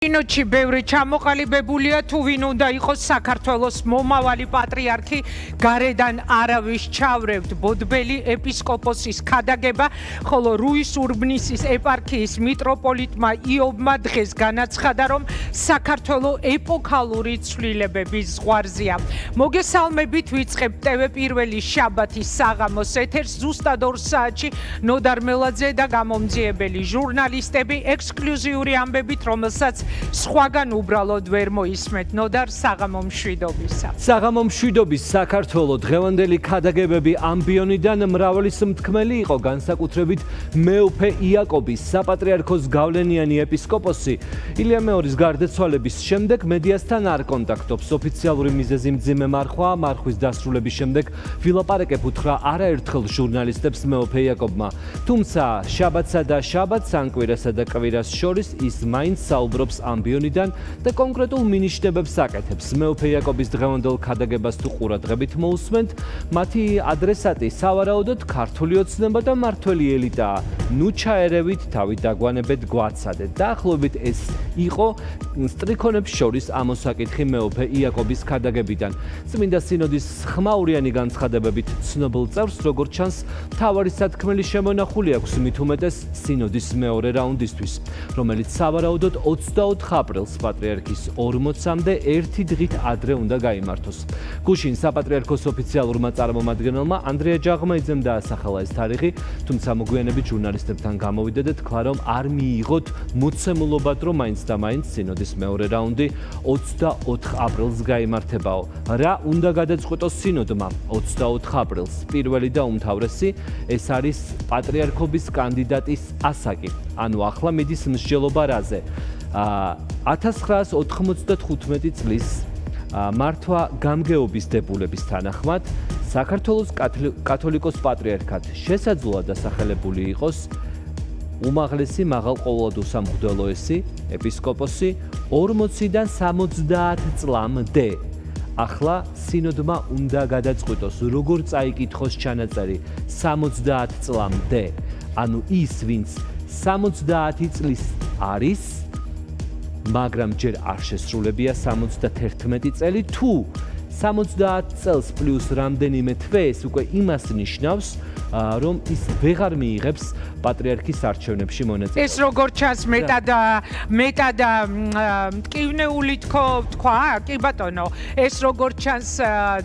ინოჩი ბევრი ჩამოყალიბებულია თუ ვინ უნდა იყოს საქართველოს მომავალი პატრიარქი გარედან არავის ჩავრევთ ბოდბელი ეპისკოპოსის ქადაგება ხოლო რუის ურბნისის ეპარქიის მიტროპოლიტმა იობმა დღეს განაცხადა რომ საქართველოს ეპოქალური ცვლილებების ზღვარზეა მოგესალმებით ვიწყებთ TV პირველი შაბათის საღამოს ეთერს ზუსტად 2 საათში ნოდარ მელაძე და გამომძიებელი ჟურნალისტები ექსკლუზიური ამბებით რომელსაც სხვაგან უბრალოდ ვერ მოისმენთ ნოდარ საღამო მშვიდობისა. საღამო მშვიდობის საქართველოს დღევანდელი ქადაგებები ამბიონიდან მრავალი მსქმელი იყო განსაკუთრებით მეუფე იაკობის საპატრიარქოს გავლენიანი ეპისკოპოსი ილია მეორის გარდაცვალების შემდეგ მედიასთან არ კონტაქტობს ოფიციალური მიზეზი მძიმე მარხვის დასრულების შემდეგ ვილაპარაკებ უთხრა არაერთხელ ჟურნალისტებს მეუფე იაკობმა თუმცა შაბათსა და შაბათს ან კვირასა და კვირას შორის ის მაინც საუბრობს ამბიონიდან და კონკრეტულ მინიშნებებს აკეთებს. მეუფე იაკობის დღევანდელ ქადაგებას თუ ყურადღებით მოусმენთ, მათი ადრესატი სავარაუდოდ ქართული ოცნება და მართველი ელიტაა. ნუ ჩაერევით, თავით დაგვანებეთ, გვაცადეთ. დაახლოებით ეს იყო სტრიქონებს შორის ამოსაკითხი მეუფე იაკობის ქადაგებიდან. წმინდა სინოდის ხმაურიანი განცხადებებით ცნობილ წევრს, როგორც ჩანს, მთავარი სათქმელი შემონახული აქვს მით უმეტეს სინოდის მეორე რაუნდისთვის, რომელიც სავარაუდოდ 24 აპრილს პატრიარქის 40-მდე ერთი დღით ადრე უნდა გაიმართოს. გუშინ საპატრიარქოს ოფიციალურმა წარმომადგენელმა ანდრია ჯაღმაიძემ დაასახელა ეს თარიღი, თუმცა მოგვიანებით ჟურნალისტებთან გამოვიდა და თქვა, რომ არ მიიღოთ მოცემულობად, რომ მაინც და მაინც სინოდის მეორე რაუნდი 24 აპრილს გაიმართებაო. რა უნდა გადაწყვეტოს სინოდმა 24 აპრილს? პირველი და უმთავრესი, ეს არის პატრიარქობის კანდიდატის ასაკი. ანუ ახლა მიდის მსჯელობა რაზე? 1995 წლის მართვა გამგეობის დებულების თანახმად საქართველოს კათოლიკოს პატრიარქად შესაძლოა დასახელებული იყოს უმაღლესი მაღალყოველთმგდელოესი ეპისკოპოსი 40-დან 70 წლამდე. ახლა სინოდმა უნდა გადაწყვეტოს, როგორ წაიკითხოს ჩანაწერი 70 წლამდე. ანუ ის, ვინც 70 წლის არის, მაგრამ ჯერ არ შესრულებია 71 წელი, თუ 70 წელს პლუს რამდენიმე თვე, ეს უკვე იმას ნიშნავს, რომ ის ვეღარ მიიღებს პატრიარქის არჩევნებში მონაწილეობას. ეს როგორც ჩანს მეტად მტკივნეული თქვა, კი ბატონო, ეს როგორც ჩანს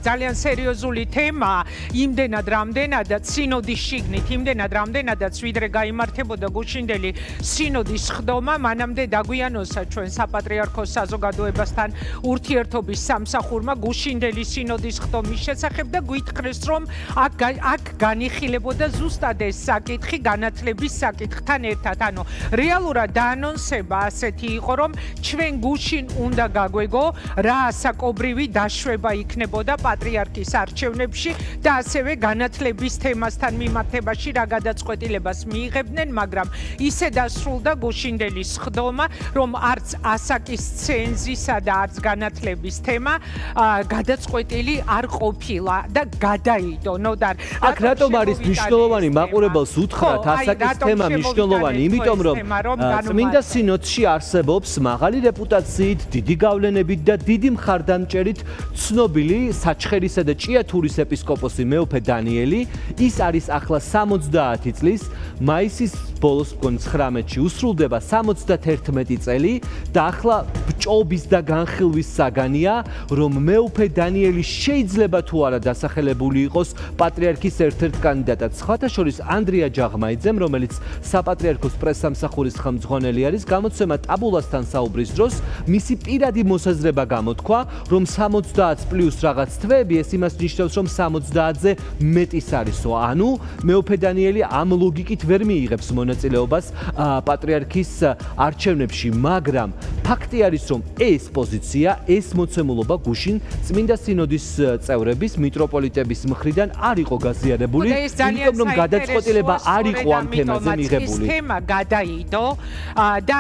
ძალიან სერიოზული თემა, იმდენად რამდენადაც სინოდის შიგნით, იმდენად რამდენადაც ვიდრე გაიმართებოდა გუშინდელი სინოდის ხდომა, მანამდე დაგვიანოსა ჩვენ საპატრიარქოს საზოგადოებასთან ურთიერთობის სამსახურმა გუშინდელი სინოდის ხდომის შესახებ და გვითხრეს, რომ აქ განიხილებოდა ზუსტად ეს საკითხი განათლების საკითხთან ერთად. ანუ რეალურად დაანონსება ასეთი იყო, რომ ჩვენ გუშინ უნდა გაგვეგო რა ასაკობრივი დაშვება იქნებოდა პატრიარქის არჩევნებში და ასევე განათლების თემასთან მიმართებაში რა გადაწყვეტილებას მიიღებდნენ, მაგრამ ისე დასრულდა გუშინდელი ხდომა, რომ არც ასაკის ცენზისა და არც განათლების თემა გადაწყვეტილი არ ყოფილა და გადაიდო. ნოდარ, აქ რატომ არის მნიშვნელოვანი მაყურებელს უთხრათ ასაკის თემა მნიშვნელოვანი, იმიტომ რომ წმინდა სინოდში არსებობს მაღალი რეპუტაციით, დიდი გავლენებით და დიდი მხარდამჭერით ცნობილი საჩხერისა და ჭიათურის ეპისკოპოსი მეუფე დანიელი. ის არის ახლა 70 წლის, მაისის ბოლოს 19-ში უსრულდება 71 წელი და ახლა ბჭობის და განხილვის საგანია, რომ მეუფე დანიელი შეიძლება თუ არა დასახელებული იყოს პატრიარქის ერთ-ერთ კანდიდატად. სხვათა შორის ანდრია ჯაღმაიძემ, რომელიც საპატრიარქოს პრესსამსახურის ხელმძღვანელი არის, გამოცემა ტაბულასთან საუბრის დროს მისი პირადი მოსაზრება გამოთქვა, რომ 70 პლუს რაღაც თვეები ეს იმას ნიშნავს, რომ 70-ზე მეტის არისო. ანუ მეუფე დანიელი ამ ლოგიკით ვერ მიიღებს მონაწილეობას პატრიარქის არჩევნებში, მაგრამ ფაქტი არის, რომ ეს პოზიცია, ეს მოცემულობა გუშინ წმინდა სინოდის წევრების, მიტროპოლიტების მხრიდან არ იყო გაზიარებული, იმიტომ რომ გადაწყვეტილება არ იყო ამ თემაზე მიღებული. ეს თემა გადაიდო და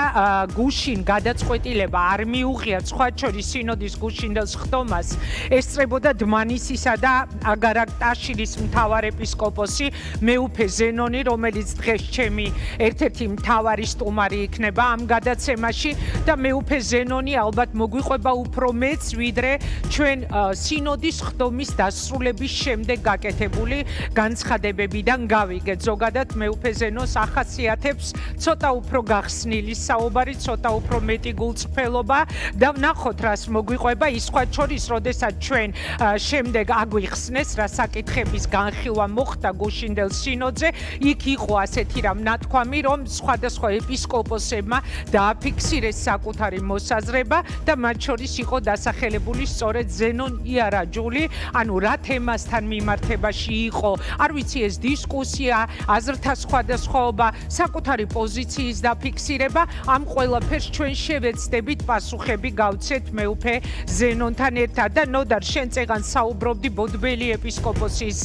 გუშინ გადაწყვეტილება არ მიუღია სხვა შორის სინოდის გუშინდელ ხდომას ესწრებოდა დმანისისა და აგარაკტაშილის მთავარეპისკოპოსი მეუფე ზენონი, რომელიც დღეს ჩემი ერთ-ერთი მთავარი სტუმარი იქნება ამ გადაცემაში და მეუფე ზენონი ალბათ მოგვიყვება უფრო მეც ვიდრე ჩვენ სინოდის ხდომის დასრულების შემდეგ გაკეთებული განცხადებებიდან გავიგეთ. ზოგადად მეუფე ზენონს ახასიათებს ცოტა უფრო გახსნილი საუბარი, ცოტა უფრო მეტი გულწრფელობა და ვნახოთ რას მოგვიყვება ის სხვა შორის, როდესაც ჩვენ შემდეგ აგვიხსნეს რა საკითხების განხილვა მოხდა გუშინდელ სინოდზე, იქ იყო ასეთი რამ ნათქვამი, რომ სხვადასხვა ეპისკოპოსებმა დააფიქსირეს საკუთარი მოსაზრება და მათ შორის იყო დასახელებული სწორედ ზენონ იარაჯული, ანუ რა თემასთან მიმართებაში იყო, არ ვიცი ეს დისკუსია, აზრთა სხვადასხვაობა, საკუთარი პოზიციის დაფიქსირება, ამ ყველაფერს ჩვენ შევეცდებით პასუხები გავცეთ მეუფე ზენონთან ერთად და ნოდარ შენ წეგან საუბრობდი ბოდბელი ეპისკოპოსის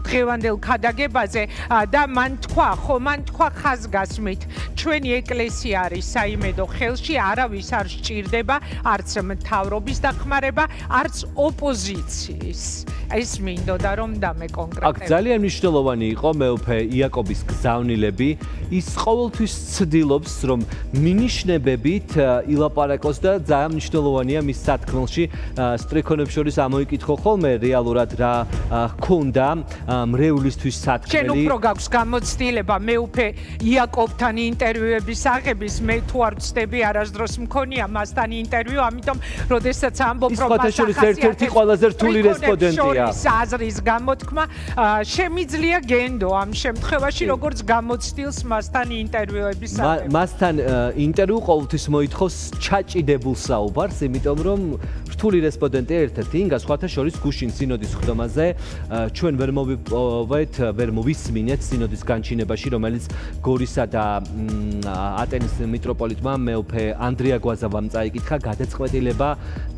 დღევანდელ ქადაგებაზე და მან თქვა ხაზგასმით ჩვენი ეკლესია არის საიმედო ხელში, არავის არ სჭირდება არც მთავრობის დახმარება, არც ოპოზიციის. ეს მინდოდა რომ დამეკონკრეტებო. აქ ძალიან მნიშვნელოვანი იყო მეუფე იაკობის გზავნილები. ის ყოველთვის ცდილობს, რომ მინიშნებებით ილაპარაკოს და ძალიან მნიშვნელოვანია მის სათქმელში სტრიქონებს შორის ამოიკითხო ხოლმე რეალურად რა ჰქონდა მრევლისთვის სათქმელი. შენ უფრო გაქვს გამოცდილება მეუფე იაკობთან ინტერვიუების აღების, მე თუ არ ვწდები არასდროს მქონია მასთან ინტერვიუ, ამიტომ როდესაც ამბობ რომ მას ერთ-ერთი ყველაზე რთული რესპონდენტია. აზრის გამოთქმა შემიძლია გენდო ამ შემთხვევაში როგორც გამოცდილს მასთან ინტერვიუების აღება. მასთან ინტერვიუ ყოველთვის მოითხოვს ჩაჭიდებულ საუბარს, იმიტომ რომ რთული რესპონდენტია ერთ-ერთი ინგა სხვათა შორის გუშინ სინოდის ხდომაზე ჩვენ ვერ მოვისმინეთ სინოდის განჩინებაში, რომელიც გორისა და ატენის მიტროპოლიტმა მეუფე ანდრია გვაზავამ წაიკითხა გადაწყვეტილება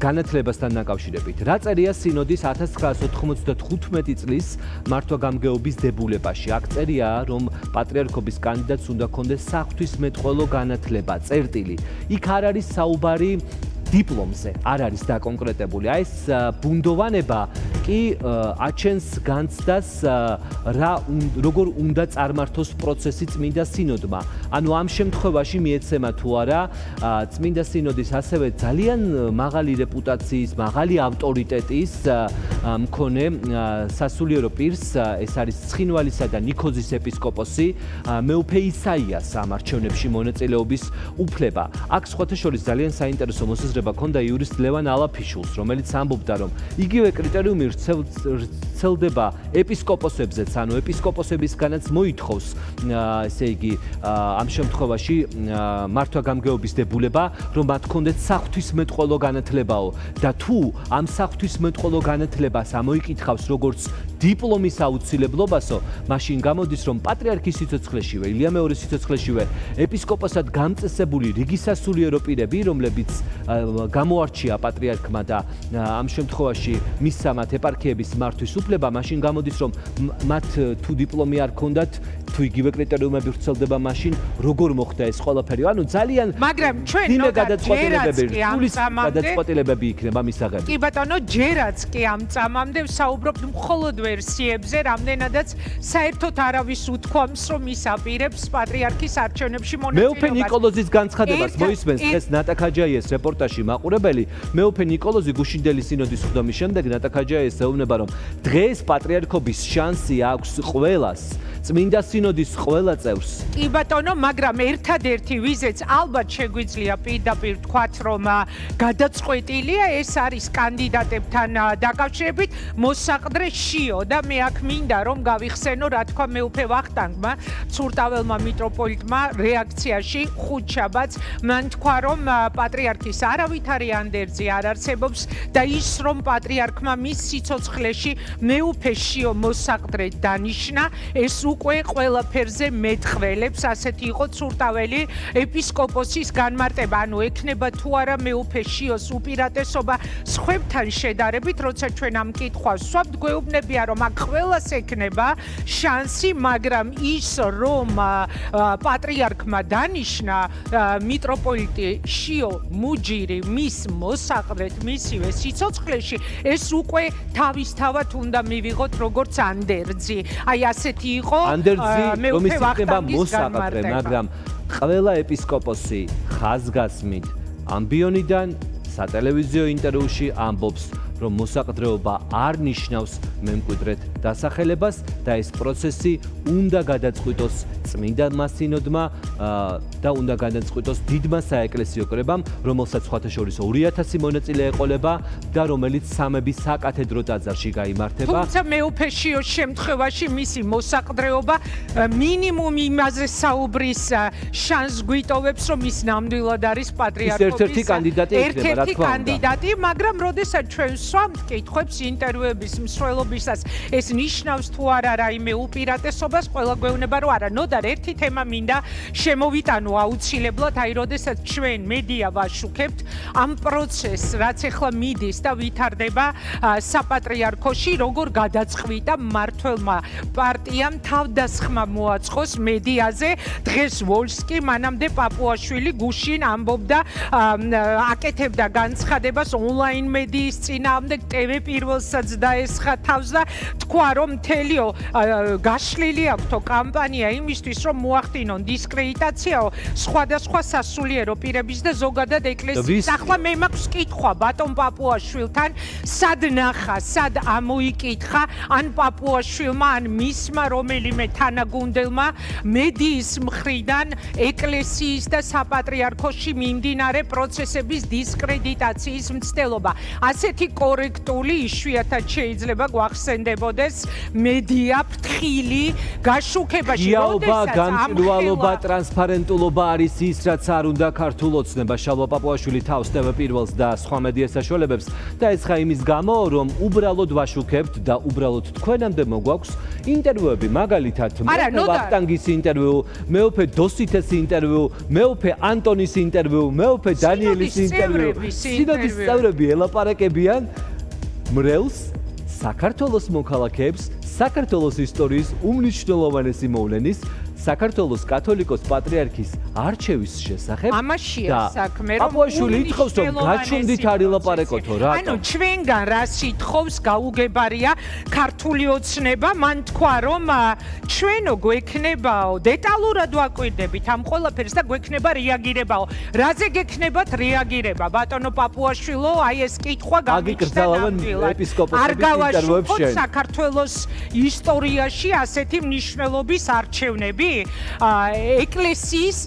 განათლებასთან დაკავშირებით. რა წერია სინოდის 1995 წლის მართვა-გამგეობის დებულებაში? აქ წერია, რომ პატრიარქობის კანდიდატს უნდა ჰქონდეს საღვთისმეტყველო განათლება, წერტილი. იქ არ არის საუბარი დიპლომზე, არ არის დაკონკრეტებული. აი ეს ბუნდოვანება კი აჩენს განცდას როგორ უნდა წარმართოს პროცესი წმინდა სინოდმა. ანუ ამ შემთხვევაში მიეცემა თუ არა წმინდა სინოდის ასევე ძალიან მაღალი რეპუტაციის, მაღალი ავტორიტეტის მქონე სასულიერო პირს, ეს არის ცხინვალისა და ნიქოზის ეპისკოპოსი, მეუფე ისაიას ამ არჩევნებში მონაწილეობის უფლება. აქ სხვათა შორის ძალიან საინტერესო მოსაზრება ქონდა იურისტ ლევან ალაფიშულს, რომელიც ამბობდა, რომ იგივე კრიტერიუმი ვრცელდება ეპისკოპოსებზეც, ანუ ეპისკოპოსებისგანაც მოითხოვს, ესე იგი, ამ შემთხვევაში მართვა-გამგეობის დებულება, რომ მათ ჰქონდეთ საღვთისმეტყველო განათლებაო და თუ ამ საღვთისმეტყველო განათლებას ამოიკითხავს როგორც დიპლომის აუცილებლობასო, მაშინ გამოდის, რომ პატრიარქის სიცოცხლეშივე, ილია მეორის სიცოცხლეშივე ეპისკოპოსად გამწესებული რიგი სასულიერო პირები, რომლებიც გამოარჩია პატრიარქმა და ამ შემთხვევაში მისცა მათ ეპარქიების მართვის უფლება, მაშინ გამოდის, რომ მათ თუ დიპლომი არ ქონდათ, თუ იგივე კრიტერიუმები ვრცელდება, მაშინ როგორ მოხდა ეს ყველაფერი? ანუ ძალიან მაგრამ ჩვენ გადაწყვეტილებები იქნება მის აღებით. კი ბატონო, ჯერაც კი ამ წამამდე ვსაუბრობთ მხოლოდ ვერსიებზე, რამდენადაც საერთოდ არავის უთქვამს, რომ ის აპირებს პატრიარქის არჩევნებში მონაწილეობას. მეუფე ნიკოლოზის განცხადებას მოისმენს დღეს ნატა ქაჯაიეს რეპორტაჟში მაყურებელი. მეუფე ნიკოლოზი გუშინდელი სინოდის ხდომის შემდეგ ნატა ქაჯაიეს ეუბნება, რომ დღეს პატრიარქობის შანსი აქვს ყველას, წმინდა სინოდის ყველა წევრს. კი ბატონო, მაგრამ ერთადერთი ვიზეც ალბათ შეგვიძლია პირდაპირ ვთქვათ, რომ გადაწყვეტილია ეს არის კანდიდატებთან დაკავშირებით მოსაყდრე შიო და მე აქ მინდა რომ გავიხსენო, რა თქვა მეუფე ვახტანგმა, ცურტაველმა მიტროპოლიტმა რეაქციაში ხუთშაბათს, მან თქვა, რომ პატრიარქის არავითარი ანდერძი არ არსებობს და ის რომ პატრიარქმა მის სიცოცხლეში მეუფე შიო მოსაყდრე დანიშნა, ეს უკვე ყველაფერზე მეტყველებს, ასეთი იყო ცურტაველი ეპისკოპოსის განმარტება, ანუ ექნება თუ არა მეუფე შიოს უპირატესობა სხვებთან შედარებით, როცა ჩვენ ამ კითხვას ვსვამთ, გვეუბნებია, რომ აქ ყველას ექნება შანსი, მაგრამ ის რომ პატრიარქმა დანიშნა მიტროპოლიტი შიო მუჯირი მის მოსაყდრეთ მისივე სიცოცხლეში, ეს უკვე თავისთავად უნდა მივიღოთ როგორც ანდერძი. აი ასეთი იყო მეუფე ვახტანგის მოსაყდრე, მაგრამ ყველა ეპისკოპოსი ხაზგასმით ამბიონიდან სატელევიზიო ინტერვიუში ამბობს, რომ მოსაყდრეობა არ ნიშნავს მემკვიდრედ დასახელებას და ეს პროცესი უნდა გადაწყვიტოს წმინდანმა სინოდმა და უნდა გადაწყვიტოს დიდმა საეკლესიო კრებამ, რომელსაც სხვათა შორის 2000 მონაწილე ეყოლება და რომელიც სამების საკათედრო ტაძარში გაიმართება. თუმცა მეუფეშიო შემთხვევაში მისი მოსაყდრეობა მინიმუმ იმაზე საუბრის შანსს გვიტოვებს, რომ ის ნამდვილად არის პატრიარქობის ერთ-ერთი კანდიდატი იქნება, რა თქმა უნდა. კანდიდატი, მაგრამ როდესაც ჩვენ სვამთ კითხვებს ინტერვიუების მსვლელობისას, ეს ნიშნავს თუ არა რაიმე უპირატესობას, ყველა გვეუბნება რომ არა. ნოდარ ერთი თემა მინდა შემოვიტანო აუცილებლად, აი როდესაც ჩვენ მედია ვაშუქებთ ამ პროცესს, რაც ახლა მიდის და ვითარდება საპატრიარქოში, როგორ გადაწყვიტა მმართველმა პარტიამ თავდასხმა მოაწყოს მედიაზე. დღეს ვოლსკი, მანამდე პაპუაშვილი გუშინ ამბობდა, აკეთებდა განცხადებას ონლაინ მედიის წინააღმდეგ, TV პირველსაც დაესხა თავს და თქვა, რომ მთელიო გაშლილი აქვთო კამპანია იმისთვის, რომ მოახდინონ დისკრედიტაციაო სხვადასხვა სასულიერო პირების და ზოგადად ეკლესიის. ახლა მე მაქვს კითხვა ბატონ პაპუაშვილთან, სად ნახა, სად ამოიკითხა ან პაპუაშვილმა, ან მისმა რომელიმე თანაგუნდელმა მედიის მხრიდან ეკლესიის და საპატრიარქოში მიმდინარე პროცესების დისკრედიტაციის მცდელობა. ასეთი კორექტული იშვიათად შეიძლება გვახსენდებოდეს მედია ფრთხილი გაშუქებაში, როდესაც გამჭვირვალობა, ტრანსპარენტულობა არის ის, რაც არ უნდა ქართულ ოცნება. შალვა პაპუაშვილი თავს TV პირველს და სხვა მედია საშუალებებს და ეს ხა იმის გამო, რომ უბრალოდ ვაშუქებთ და უბრალოდ თქვენამდე მოგვაქვს ინტერვიუები, მაგალითად მეუფე ვახტანგის ინტერვიუ, მეუფე დოსითეს ინტერვიუ, მეუფე ანტონის ინტერვიუ, მეუფე დანიელის ინტერვიუ. სინოდის წევრები ელაპარაკებიან მრევლს, საქართველოს მოქალაქეებს, საქართველოს ისტორიის უმნიშვნელოვანესი მოვლენის, საქართველოს კათოლიკოს პატრიარქის არჩევის შესახებ. ამაშია საქმე, რომ პაპუაშვილი ითხოვს, რომ გაჩვენდით არ ილაპარაკოთო, რა. ანუ ჩვენგან რას ითხოვს, გაუგებარია ქართული ოცნება, მან თქვა, რომ ჩვენო გვექნებაო, დეტალურად ვაკვირდებით ამ ყველაფერს და გვექნება რეაგირებაო. რაზე გექნებათ რეაგირება? ბატონო პაპუაშვილო, აი ეს კითხვა გამიჩნდა ნამდვილად. არ გავაშუქოთ საქართველოს ისტორიაში ასეთი მნიშვნელობის არჩევნები? ეკლესიის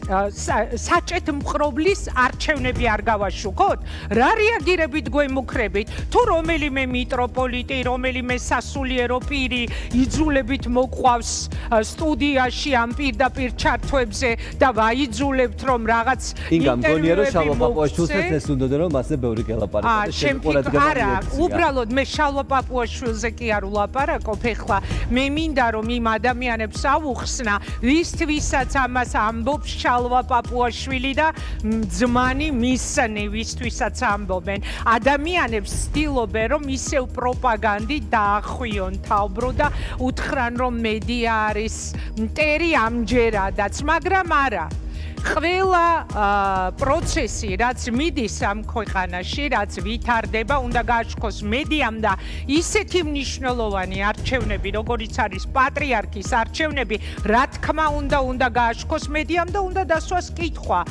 საჭეთ მხრობლის არჩევნები არ გავაშუქოთ? რა რეაგირებით გვემუქრებით? თუ რომელიმე მიტროპოლიტი, რომელიმე სასულიერო პირი იძულებით მოყვავს სტუდიაში ამ პირდაპირ ჩართვებზე და ვაიძულებთ, რომ რაღაც ინტერვიუები მოგცეთ, ეს უნდა რომ მასე ბევრი გელაპარაკოთ და შემოყურებთ. არა, უბრალოდ მე შალვა პაპუაშვილზე კი არ ვლაპარაკობ ეხლა. მე მინდა რომ იმ ადამიანებს ავუხსნა, ვისთვისაც ამას ამბობს შალვა პაპუაშვილი და ძმანი მისანი, ვისთვისაც ამბობენ. ადამიანებს ცდილობენ, რომ ისევ პროპაგანდით დაახვიონ თავბრო და უთხრან, რომ მედია არის მტერი ამჯერადაც, მაგრამ არა. ყველა პროცესი, რაც მიდის ამ ქვეყანაში, რაც ვითარდება, უნდა გააშუქოს მედიამ და ისეთი მნიშვნელოვანი არჩევნები, როგორიც არის პატრიარქის არჩევნები, რა თქმა უნდა გააშუქოს მედიამ და უნდა დასვას კითხვა.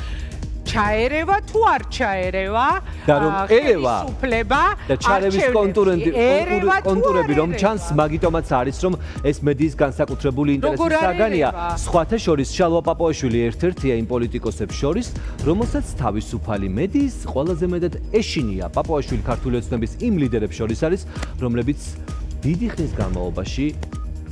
ჩაერევა თუ არ ჩაერევა და რომ ერევა ხელისუფლება და ჩარევის კონტურები რომ ჩანს, მაგიტომაც არის, რომ ეს მედიის განსაკუთრებული ინტერესის საგანია. სხვათა შორის შალვა პაპუაშვილი ერთ-ერთია იმ პოლიტიკოსებს შორის, რომელსაც თავისუფალი მედიის ყველაზე მეტად ეშინია. პაპუაშვილი ქართული ოცნების იმ ლიდერებს შორის არის, რომლებიც დიდი ხნის განმავლობაში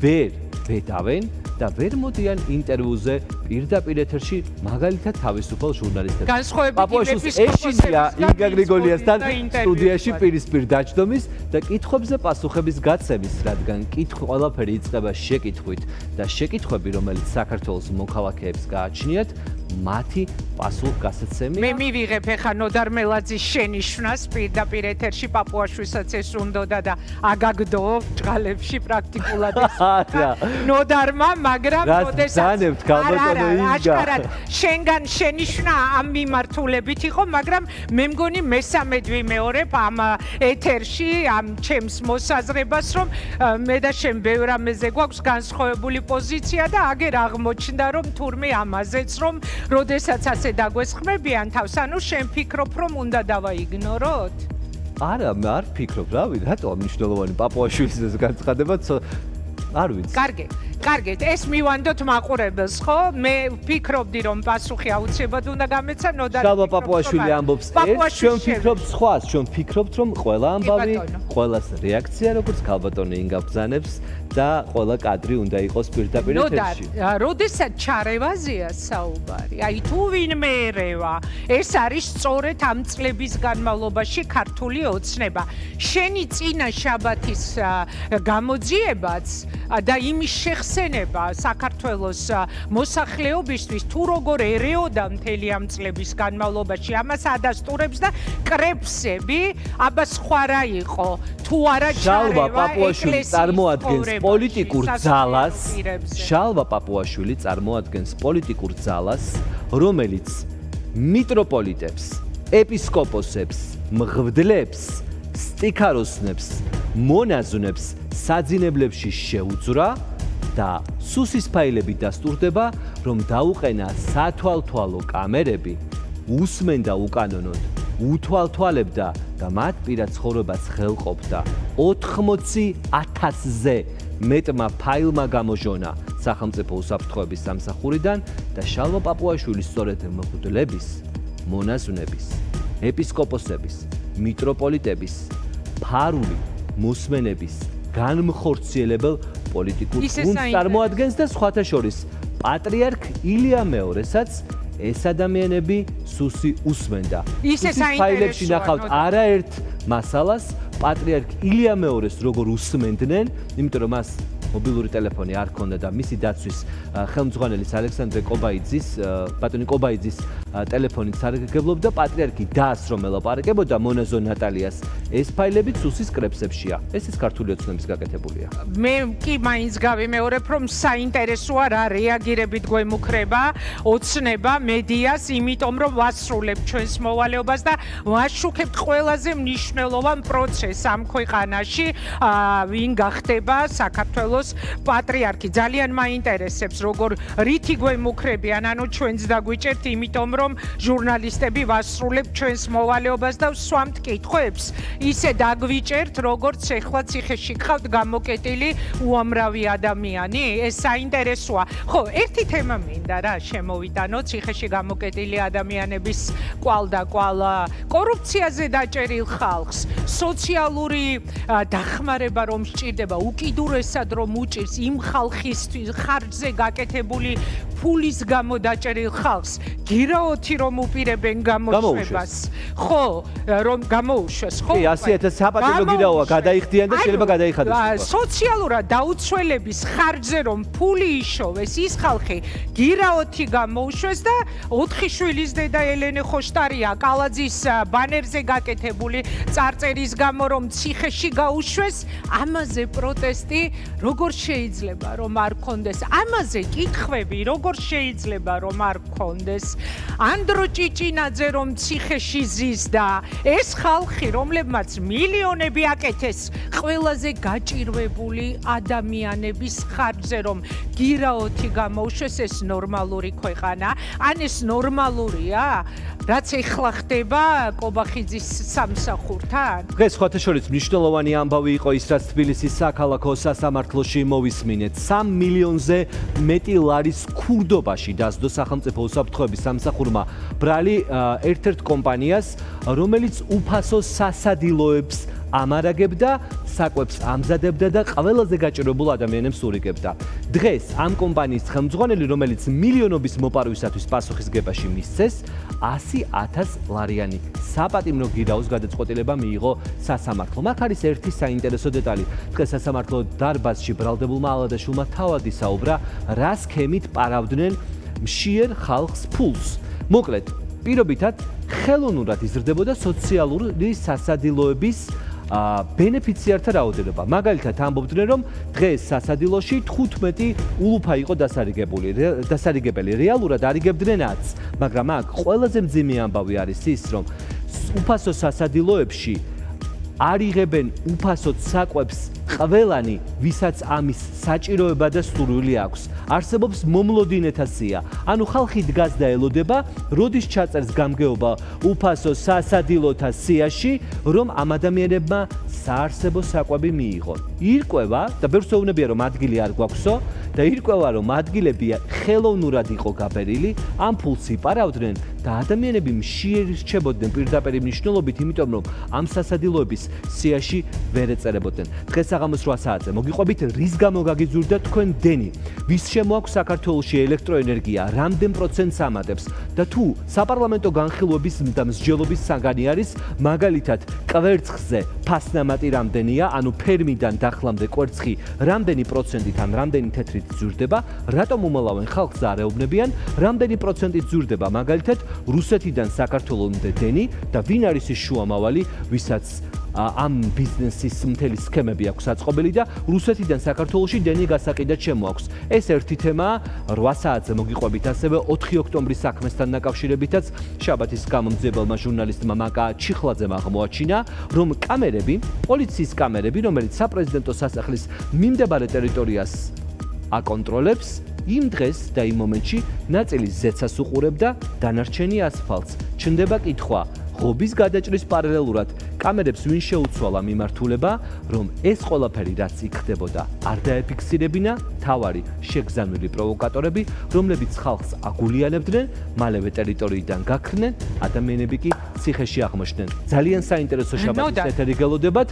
ვერ ვეტავენ და ვერ მოდიან ინტერვიუზე პირდაპირ ეთერში, მაგალითად თავისუფალ ჟურნალისტებს. პაპუაშვილს ეშინია იგა გრიგოლიასთან სტუდიაში პირისპირ დაჯდომის და კითხვებზე პასუხების გაცემის, რადგან ყველაფერი იწყება შეკითხვით და შეკითხვები, რომელიც საქართველოს მოქალაქეებს გააჩნიათ, მათი პასუხგასაცემია. მე მივიღებ ეხა ნოდარ მელაძის შენიშვნას პირდაპირ ეთერში, პაპუაშვილსაც ეს უნდოდა და აგაგდო ჭღალებში პრაქტიკულად ეს ნოდარმა, მაგრამ როდესაც აშკარად შენგან შენიშვნა ამ მიმართულებით იყო, მაგრამ მე მგონი მესამედ ვიმეორებ ამ ეთერში ამ ჩემს მოსაზრებას, რომ მე და შენ ბევრ რამეზე გვაქვს განსხვავებული პოზიცია და აგერ აღმოჩნდა, რომ თურმე ამაზეც, რომ როდესაც ასე დაგვესხმებიან თავს, ანუ შენ ფიქრობ, რომ უნდა დავაიგნოროთ? არა, მე არ ფიქრობ, რავი, რატო მნიშვნელოვანი პაპუაშვილის ეს განცხადება, არ ვიცი. კარგით, ეს მივანდოთ მაყურებელს, ხო? მე ვფიქრობდი, რომ პასუხი აუცილებლად უნდა გამეცა, ნოდარ. შალვა პაპუაშვილი ამბობს ერთ, ჩვენ ვფიქრობთ სხვას, ჩვენ ვფიქრობთ, რომ ყველა ამბავი, ყველას რეაქცია, როგორც ქალბატონი ინგა ბრძანებს და ყველა კადრი უნდა იყოს პირდაპირ ეთერში. ნოდარ, როდესაც ჩარევაზეა საუბარი, აი თუ ვინმე ერევა, ეს არის სწორედ ამ წლების განმავლობაში ქართული ოცნება. შენი წინა შაბათის გამოძიებაც და იმის შეხსენება საქართველოს მოსახლეობისთვის თუ როგორ ერეოდა მთელი ამ წლების განმავლობაში ამას ადასტურებს და კრებსები, აბა სხვა რა იყო, თუ არა შალვა პაპუაშვილი წარმოადგენს პოლიტიკურ ძალას, შალვა პაპუაშვილი წარმოადგენს პოლიტიკურ ძალას, რომელიც მიტროპოლიტებს, ეპისკოპოსებს, მღვდლებს, სტიქაროსნებს, მონაზვნებს საძინებლებში შეუძრა და სუსისფაილებით დასტურდება, რომ დაუყენა სათვალთვალო კამერები, უსმენდა უკანონოდ, უთვალთვალებდა და მათ პირად ცხოვრებას ხელყოფდა 80,000-ზე მეტმა ფაილმა გამოჟონა სახელმწიფო უსაფრთხოების სამსახურიდან და შალვა პაპუაშვილი სწორედ მღვდლების, მონაზვნების, ეპისკოპოსების, მიტროპოლიტების, ფარული მოსმენების განმხორციელებელ პოლიტიკურ გუნდს წარმოადგენს და სხვათა შორის პატრიარქ ილია მეორესაც ეს ადამიანები სუსი უსმენდა. ფაილებში ნახავთ არაერთ მასალას პატრიარქ ილია მეორეს როგორ უსმენდნენ, იმიტომ რომ მას მობილური ტელეფონი არ ჰქონდა და მისი დაცვის ხელმძღვანელის ალექსანდრე კობაიძის, ბატონი კობაიძის ტელეფონით სარგებლობდა, პატრიარქი დაასრომ ელაპარაკებოდა მონაზონ ნატალიას. ეს ფაილები სუსის კრებსებშია. ეს ის ქართული ოცნების გაკეთებულია. მე კი მაინც გავიმეორებ, რომ საინტერესოა რა რეაგირებით გვემუქრება ოცნება მედიას, იმიტომ რომ ვასრულებ ჩვენს მოვალეობას და ვაშუქებთ ყველაზე მნიშვნელოვან პროცესს ამ ქვეყანაში, ვინ გახდება საქართველოს პატრიარქი. ძალიან მაინტერესებს, როგორ რითი გვემუქრებიან, ანუ ჩვენც დაგვიჭერთ, იმიტომ რომ ჟურნალისტები ვასრულებთ ჩვენს მოვალეობას და ვსვამთ კითხვებს. ისე დაგვიჭერთ, როგორც ეხლა ციხეში გყავთ გამოკეტილი უამრავი ადამიანი, ეს საინტერესოა. ხო, ერთი თემა მინდა რა შემოვიტანო ციხეში გამოკეტილი ადამიანების კვალ კორუფციაზე დაჭერილ ხალხს, სოციალური დახმარება რომ სჭირდება, უკიდურესად რომ უჭირს იმ ხალხისთვის ხარჯზე გაკეთებული ფულის გამო დაჭერილ ხალხს, გირაოთი რომ უპირებენ გამოშვებას. ხო, რომ გამოუშვეს, ხო? 100,000 საპატიმრო გირაოა გადაიხდიან და შეიძლება გადაიხადეს. სოციალურად დაუცველების ხარჯზე რომ ფული იშოვეს, ის ხალხი გირაოთი გამოუშვეს და 4 შვილის დედა ელენე ხოშტარია კალაძის ბანერზე გაკეთებული წარწერის გამო რომ ციხეში გაუშვეს, ამაზე პროტესტი როგორ შეიძლება რომ არ გქონდეს? ამაზე კითხვები როგორ შეიძლება რომ არ გქონდეს? ანდრო ჭიჭინაძე რომ ციხეში ზის და ეს ხალხი რომლებმაც მილიონები აკეთეს ყველაზე გაჭირვებული ადამიანების ხარჯზე რომ გირაოთი გამოუშვეს, ეს ნორმალური ქვეყანა? ან ეს ნორმალურია, რაც ეხლა ხდება კობახიძის სამსახურთან? დღეს სხვათა შორის მნიშვნელოვანი ამბავი იყო ის, რაც თბილისის საქალაქო სასამართლოში მოვისმინეთ. 3 მილიონზე მეტი ლარის ქურდობაში დასდო სახელმწიფო უსაფრთხოების სამსახურმა ბრალი ერთ-ერთ კომპანიას, რომელიც უფასო სასადილოებს ამარაგებდა, საკვებს ამზადებდა და ყველაზე გაჭირვებულ ადამიანებს ურიგებდა. დღეს ამ კომპანიის ხელმძღვანელი, რომელიც მილიონობის მოპარვისათვის პასუხისგებაში მისცეს, 100,000 ლარიანი საპატიმრო გირაოს გადაწყვეტილება მიიღო სასამართლომ. აქ არის ერთი საინტერესო დეტალი. დღეს სასამართლო დარბაზში ბრალდებულმა ალადაშვილმა თავად ისაუბრა, რა სქემით პარავდნენ მშიერ ხალხს ფულს. მოკლედ, პირობითად ხელოვნურად იზრდებოდა სოციალური სასადილოების ბენეფიციართა რაოდენობა. მაგალითად ამბობდნენ, რომ დღეს სასადილოში 15 ულუფა იყო დასარიგებელი. რეალურად არიგებდნენ 10, მაგრამ აქ ყველაზე მძიმე ამბავი არის ის, რომ უფასო სასადილოებში არ იღებენ უფასოდ საკვებს ყველანი, ვისაც ამის საჭიროება და სურვილი აქვს. არსებობს მომლოდინეთა სია. ანუ ხალხი დგას და ელოდება, როდის ჩაწერს გამგეობა უფასო სასადილოთა სიაში, რომ ამ ადამიანებმა საარსებო საკვები მიიღონ. ირკვევა და ბევრს ეუბნებიან, რომ ადგილი არ გვაქვსო და ირკვევა, რომ ადგილები ხელოვნურად იყო გაბერილი, ამ ფულს იპარავდნენ და ადამიანები მშიერირჩებოდნენ პირდაპირ მნიშვნელობით, იმიტომ რომ ამ სასადილოების სიაში ვერ ეწერებოდნენ. დღეს საღამოს 8 საათზე მოგიყვებით, რის გამო გაგიძურდა თქვენ დენი, ვის შემოაქვს საქართველოში ელექტროენერგია, რამდენ პროცენტს ამატებს და თუ საპარლამენტო განხილვების და მსჯელობის საგანი არის, მაგალითად, კვერცხზე ფასნამატი რამდენია, ანუ ფერმიდან დახლამდე კვერცხი რამდენი პროცენტით ან რამდენი თეთრით ზურდება, რატომ უმალავენ ხალხს და არ ეუბნებიან, რამდენი პროცენტით ზურდება, მაგალითად, რუსეთიდან საქართველომდე დენი და ვინ არის ის შუამავალი, ვისაც ამ ბიზნესის მთელი სქემები აქვს აწყობილი და რუსეთიდან საქართველოში დენი გასაყიდად შემოაქვს. ეს ერთი თემაა, 8 საათზე მოგიყვებით ასევე 4 ოქტომბრის საქმესთან დაკავშირებითაც შაბათის გამომძიებელმა ჟურნალისტმა მაკა ჩიხლაძემ აღმოაჩინა, რომ კამერები, პოლიციის კამერები, რომელიც საპრეზიდენტო სასახლის მიმდებარე ტერიტორიას აკონტროლებს, იმ დღეს და იმ მომენტში ნაწილი ზეცას უყურებდა, დანარჩენი ასფალტს. ჩნდება კითხვა, ღობის გადაჭრის პარალელურად კამერებს ვინ შეუცვალა მიმართულება, რომ ეს ყველაფერი რაც იქ ხდებოდა, არ დაეფიქსირებინა თავარი შეგზანვილი პროვოკატორები, რომლებიც ხალხს აგულიანებდნენ, მალევე ტერიტორიიდან გაქრნენ, ადამიანები კი ციხეში აღმოჩნდნენ. ძალიან საინტერესო შაბათის ეთერი გელოდებათ.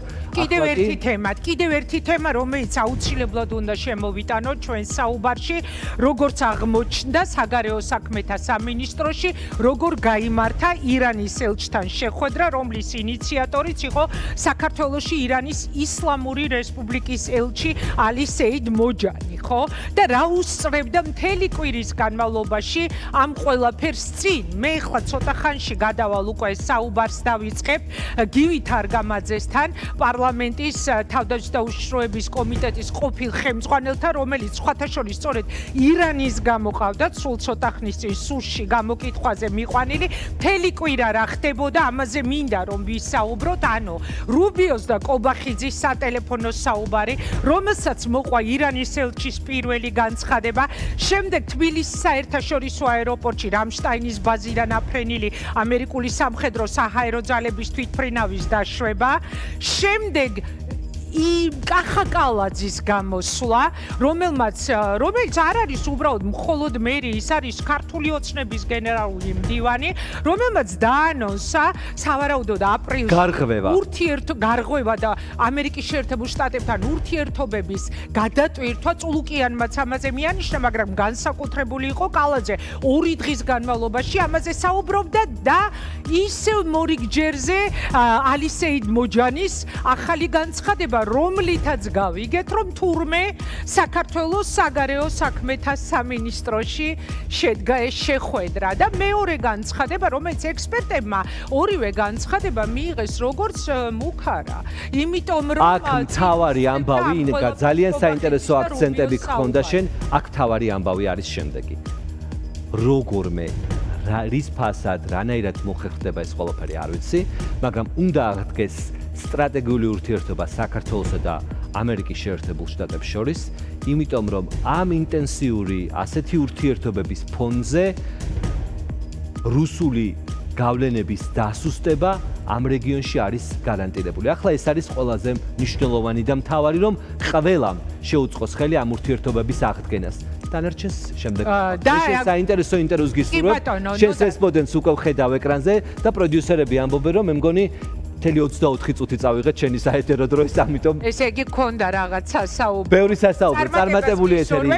კიდევ ერთი თემა, რომელიც აუცილებლად უნდა შემოვიტანოთ ჩვენ საუბარში, როგორც აღმოჩნდა საგარეო საქმეთა სამინისტროში, როგორ გაიმართა ირანის ელჩთან შეხვედრა, რომლის ინიციატორიც იყო საქართველოში ირანის ისლამური რესპუბლიკის ელჩი ალი სეიდ მოჯანი, ხო? და რა უსწრებდა მთელი კვირის განმავლობაში ამ ყველაფერს წინ. მე ახლა ცოტა ხანში გადავალ უკვე საუბარს დავიწყებ გივით არგამაძესთან, პარლამენტის თავდაცვითი კომიტეტის ყოფილ ხელმძღვანელთან, რომელიც სხვათა შორის სწორედ ირანის გამოყავდათ სულ ცოტა ხნის წინ სუსში გამოკითხვაზე მიყვანილი, მთელი კვირა რა ხდებოდა, ამაზე მინდა რომ ვისაუბროთ, ანუ რუბიოს და კობახიძის სატელეფონო საუბარი, რომელსაც მოყვა ირანის ელჩის პირველი განცხადება, შემდეგ თბილისის საერთაშორისო აეროპორტში რამშტაინის ბაზიდან აფრენილი ამერიკული სამხედრო საჰაერო ძალების თვითმფრინავის დაშვება, შემდეგ კახაკალაძის გამოსვლა, რომელიც არ არის უბრალოდ მხოლოდ მერი, ის არის ქართული ოცნების გენერალური მდივანი, რომელმაც დაანონსა სავარაუდოდ აპრილში გარღვევა და ამერიკის შეერთებულ შტატებთან ურთიერთობების გადატვირთვა, წულუკიანმაც ამაზე მიანიშნა, მაგრამ განსაკუთრებული იყო კალაძე 2 დღის განმავლობაში ამაზე საუბრობდა და ისევ მორიგჯერზე ალი სეიდ მოჯანის ახალი განცხადება, რომლითაც გავიგეთ, რომ თურმე საქართველოს საგარეო საქმეთა სამინისტროში შედგა ეს შეხვედრა და მეორე განცხადება, რომელიც ექსპერტებმა ორივე განცხადება მიიღეს როგორც მუქარა. იმიტომ რომ აქ მთავარი ამბავი, ინგა, ძალიან საინტერესო აქცენტები გქონდა შენ, აქ მთავარი ამბავი არის შემდეგი. როგორმე რის ფასად, რანაირად მოხერხდება ეს ყველაფერი არ ვიცი, მაგრამ უნდა აღდგეს სტრატეგიული ურთიერთობა საქართველოსა და ამერიკის შეერთებულ შტატებს შორის, იმიტომ რომ ამ ინტენსიური ასეთი ურთიერთობების ფონზე რუსული გავლენების დასუსტება ამ რეგიონში არის გარანტირებული. ახლა ეს არის ყველაზე მნიშვნელოვანი და მთავარი, რომ ყველამ შეუწყოს ხელი ამ ურთიერთობების აღდგენას. დანარჩენს შემდეგ. შენ საინტერესო ინტერვიუს გისურვებ. შენ რესპონდენტს უკვე ხედავ ეკრანზე და პროდიუსერები ამბობენ, რომ მე მგონი მთელი 24 წუთი წავიღეთ შენი საეთერო დროის, ამიტომ ესე იგი გქონდა რაღაცა საუბარი. ბევრი სასაუბრო, წარმატებული ეთერი.